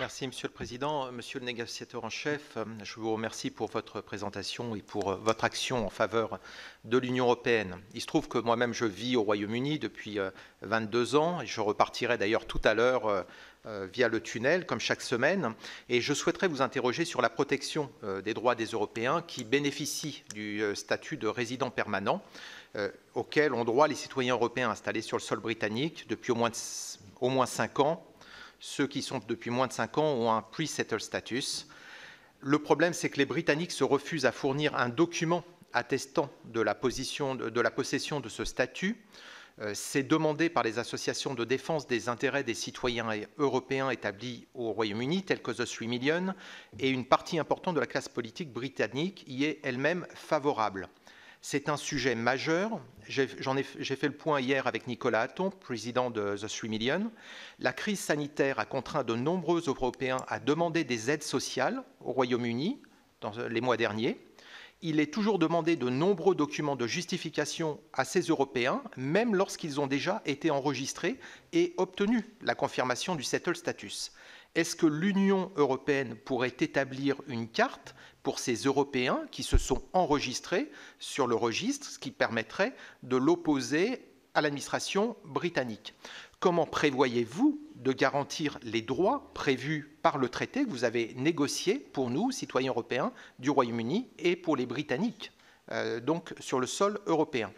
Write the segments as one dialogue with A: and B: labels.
A: Merci, Monsieur le Président. Monsieur le négociateur en chef, je vous remercie pour votre présentation et pour votre action en faveur de l'Union européenne. Il se trouve que moi-même, je vis au Royaume-Uni depuis 22 ans et je repartirai d'ailleurs tout à l'heure via le tunnel, comme chaque semaine. Et je souhaiterais vous interroger sur la protection des droits des Européens qui bénéficient du statut de résident permanent auquel ont droit les citoyens européens installés sur le sol britannique depuis au moins 5 ans. Ceux qui sont depuis moins de 5 ans ont un pre-settled status. Le problème, c'est que les Britanniques se refusent à fournir un document attestant de la possession de ce statut. C'est demandé par les associations de défense des intérêts des citoyens européens établis au Royaume-Uni, tels que The 3 Million, et une partie importante de la classe politique britannique y est elle-même favorable. C'est un sujet majeur. J'ai fait le point hier avec Nicolas Hatton, président de The 3 Million. La crise sanitaire a contraint de nombreux Européens à demander des aides sociales au Royaume-Uni dans les mois derniers. Il est toujours demandé de nombreux documents de justification à ces Européens, même lorsqu'ils ont déjà été enregistrés et obtenu la confirmation du settled status. Est-ce que l'Union européenne pourrait établir une carte pour ces Européens qui se sont enregistrés sur le registre, ce qui permettrait de l'opposer à l'administration britannique? Comment prévoyez-vous de garantir les droits prévus par le traité que vous avez négocié pour nous, citoyens européens du Royaume-Uni, et pour les Britanniques, donc sur le sol européen?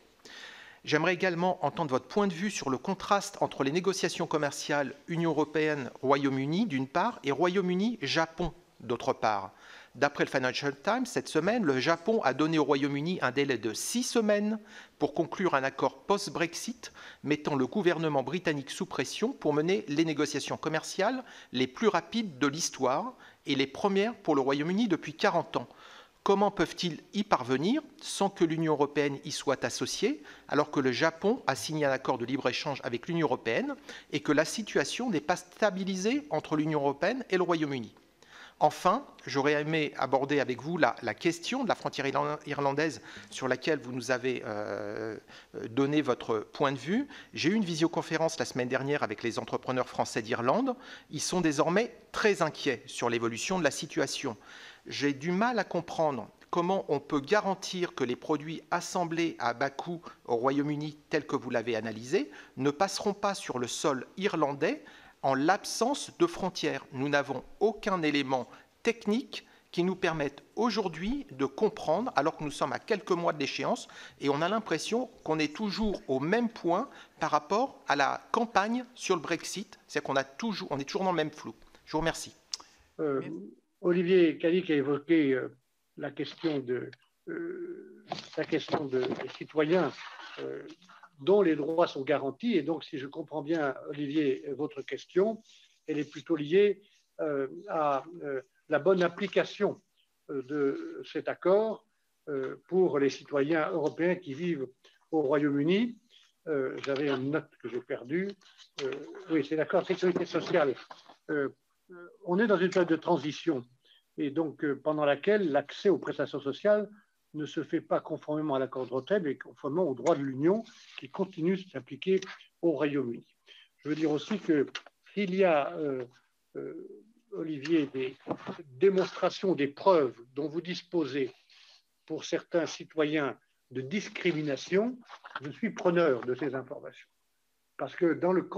A: J'aimerais également entendre votre point de vue sur le contraste entre les négociations commerciales Union européenne-Royaume-Uni d'une part et Royaume-Uni-Japon d'autre part. D'après le Financial Times, cette semaine, le Japon a donné au Royaume-Uni un délai de 6 semaines pour conclure un accord post-Brexit, mettant le gouvernement britannique sous pression pour mener les négociations commerciales les plus rapides de l'histoire et les premières pour le Royaume-Uni depuis 40 ans. Comment peuvent-ils y parvenir sans que l'Union européenne y soit associée, alors que le Japon a signé un accord de libre-échange avec l'Union européenne et que la situation n'est pas stabilisée entre l'Union européenne et le Royaume-Uni? Enfin, j'aurais aimé aborder avec vous la question de la frontière irlandaise sur laquelle vous nous avez donné votre point de vue. J'ai eu une visioconférence la semaine dernière avec les entrepreneurs français d'Irlande. Ils sont désormais très inquiets sur l'évolution de la situation. J'ai du mal à comprendre comment on peut garantir que les produits assemblés à bas coût au Royaume-Uni, tels que vous l'avez analysé, ne passeront pas sur le sol irlandais en l'absence de frontières. Nous n'avons aucun élément technique qui nous permette aujourd'hui de comprendre, alors que nous sommes à quelques mois de l'échéance, et on a l'impression qu'on est toujours au même point par rapport à la campagne sur le Brexit, c'est-à-dire qu'on est toujours dans le même flou. Je vous remercie.
B: Olivier Cadic a évoqué la question des citoyens dont les droits sont garantis. Et donc, si je comprends bien, Olivier, votre question, elle est plutôt liée à la bonne application de cet accord pour les citoyens européens qui vivent au Royaume-Uni. J'avais une note que j'ai perdue. Oui, c'est l'accord de sécurité sociale. On est dans une période de transition et donc pendant laquelle l'accès aux prestations sociales ne se fait pas conformément à l'accord de retrait, mais conformément aux droits de l'Union qui continuent de s'appliquer au Royaume-Uni. Je veux dire aussi que s'il y a, Olivier, des démonstrations, des preuves dont vous disposez pour certains citoyens de discrimination, je suis preneur de ces informations. Parce que dans le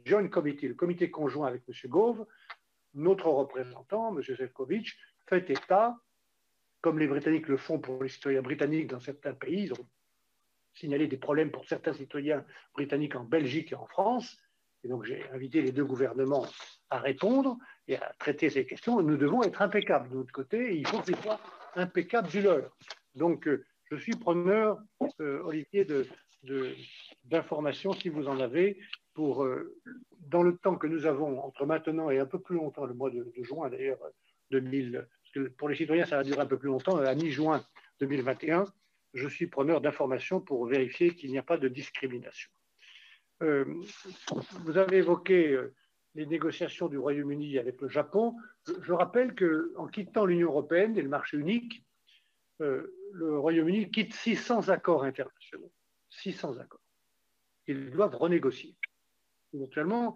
B: Joint Committee, le comité conjoint avec M. Gove, notre représentant, M. Šefčovič, fait état, comme les Britanniques le font pour les citoyens britanniques dans certains pays, ils ont signalé des problèmes pour certains citoyens britanniques en Belgique et en France, et donc j'ai invité les deux gouvernements à répondre et à traiter ces questions. Nous devons être impeccables de notre côté, et il faut qu'ils soient impeccables du leur. Donc je suis preneur, Olivier, d'informations, si vous en avez, pour, dans le temps que nous avons entre maintenant et un peu plus longtemps, le mois de juin d'ailleurs, parce que pour les citoyens, ça va durer un peu plus longtemps, à mi-juin 2021, je suis preneur d'informations pour vérifier qu'il n'y a pas de discrimination. Vous avez évoqué les négociations du Royaume-Uni avec le Japon. Je rappelle qu'en quittant l'Union européenne et le marché unique, le Royaume-Uni quitte 600 accords internationaux. 600 accords. Ils doivent renégocier. Éventuellement,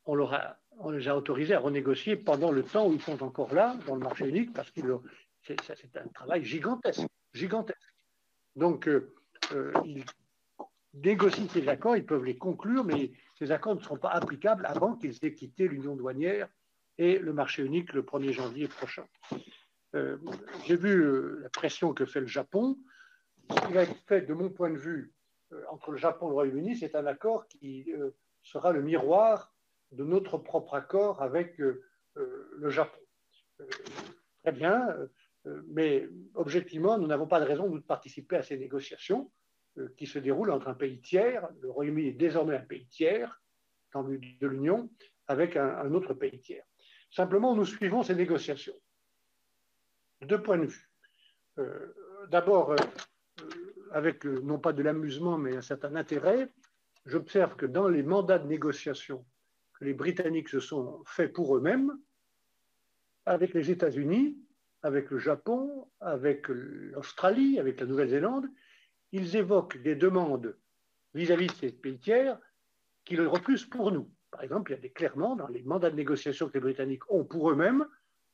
B: on les a autorisés à renégocier pendant le temps où ils sont encore là, dans le marché unique, parce que c'est un travail gigantesque. Donc, ils négocient ces accords, ils peuvent les conclure, mais ces accords ne seront pas applicables avant qu'ils aient quitté l'union douanière et le marché unique le 1er janvier prochain. J'ai vu la pression que fait le Japon. Ce qui va être fait, de mon point de vue, entre le Japon et le Royaume-Uni, c'est un accord qui sera le miroir de notre propre accord avec le Japon. Très bien, mais objectivement, nous n'avons pas de raison de participer à ces négociations qui se déroulent entre un pays tiers. Le Royaume-Uni est désormais un pays tiers de l'Union avec un autre pays tiers. Simplement, nous suivons ces négociations. Deux points de vue. D'abord, avec non pas de l'amusement, mais un certain intérêt, j'observe que dans les mandats de négociation que les Britanniques se sont faits pour eux-mêmes, avec les États-Unis, avec le Japon, avec l'Australie, avec la Nouvelle-Zélande, ils évoquent des demandes vis-à-vis de ces pays tiers qu'ils repoussent pour nous. Par exemple, il y a clairement dans les mandats de négociation que les Britanniques ont pour eux-mêmes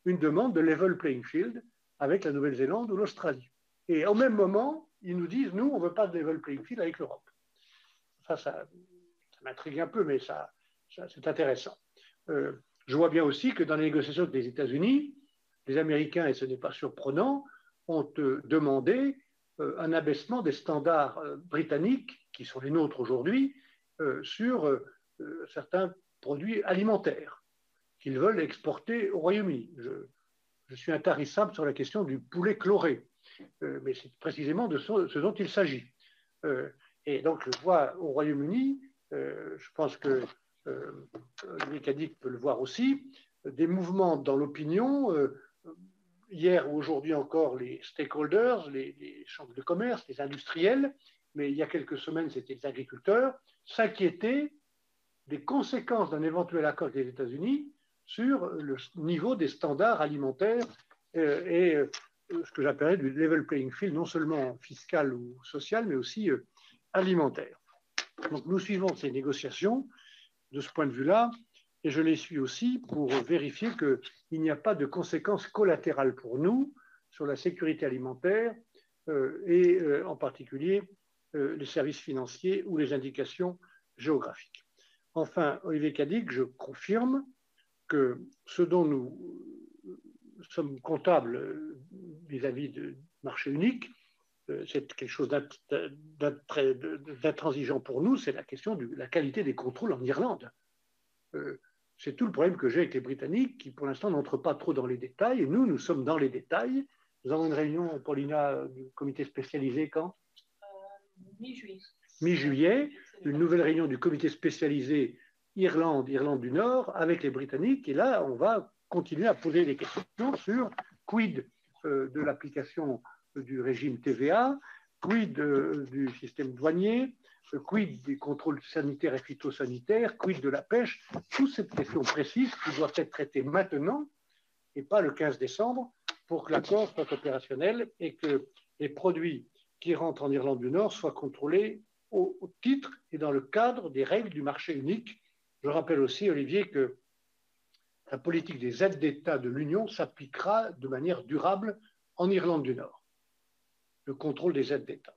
B: une demande de level playing field avec la Nouvelle-Zélande ou l'Australie. Et au même moment, ils nous disent, nous, on ne veut pas de level playing field avec l'Europe. Ça m'intrigue un peu, mais c'est intéressant. Je vois bien aussi que dans les négociations des États-Unis, les Américains, et ce n'est pas surprenant, ont demandé un abaissement des standards britanniques, qui sont les nôtres aujourd'hui, sur certains produits alimentaires qu'ils veulent exporter au Royaume-Uni. Je suis intarissable sur la question du poulet chloré, mais c'est précisément de ce dont il s'agit. Et donc, je vois au Royaume-Uni, je pense que Olivier Cadic peut le voir aussi, des mouvements dans l'opinion. Hier ou aujourd'hui encore, les stakeholders, les chambres de commerce, les industriels, mais il y a quelques semaines, c'était les agriculteurs, s'inquiétaient des conséquences d'un éventuel accord des États-Unis sur le niveau des standards alimentaires et ce que j'appellerais du level playing field, non seulement fiscal ou social, mais aussi alimentaire. Donc nous suivons ces négociations de ce point de vue-là, et je les suis aussi pour vérifier qu'il n'y a pas de conséquences collatérales pour nous sur la sécurité alimentaire et en particulier les services financiers ou les indications géographiques. Enfin, Olivier Cadic, je confirme que ce dont nous sommes comptables vis-à-vis du marché unique, c'est quelque chose d'intransigeant pour nous, c'est la question de la qualité des contrôles en Irlande. C'est tout le problème que j'ai avec les Britanniques qui, pour l'instant, n'entrent pas trop dans les détails. Et nous sommes dans les détails. Nous avons une réunion, Paulina, du comité spécialisé quand
C: Mi-juillet.
B: Mi-juillet, une nouvelle réunion du comité spécialisé Irlande du Nord avec les Britanniques. Et là, on va continuer à poser des questions sur quid de l'application du régime TVA, quid du système douanier, quid des contrôles sanitaires et phytosanitaires, quid de la pêche, toutes ces questions précises qui doivent être traitées maintenant et pas le 15 décembre pour que l'accord soit opérationnel et que les produits qui rentrent en Irlande du Nord soient contrôlés au titre et dans le cadre des règles du marché unique. Je rappelle aussi, Olivier, que la politique des aides d'État de l'Union s'appliquera de manière durable en Irlande du Nord, le contrôle des aides d'État.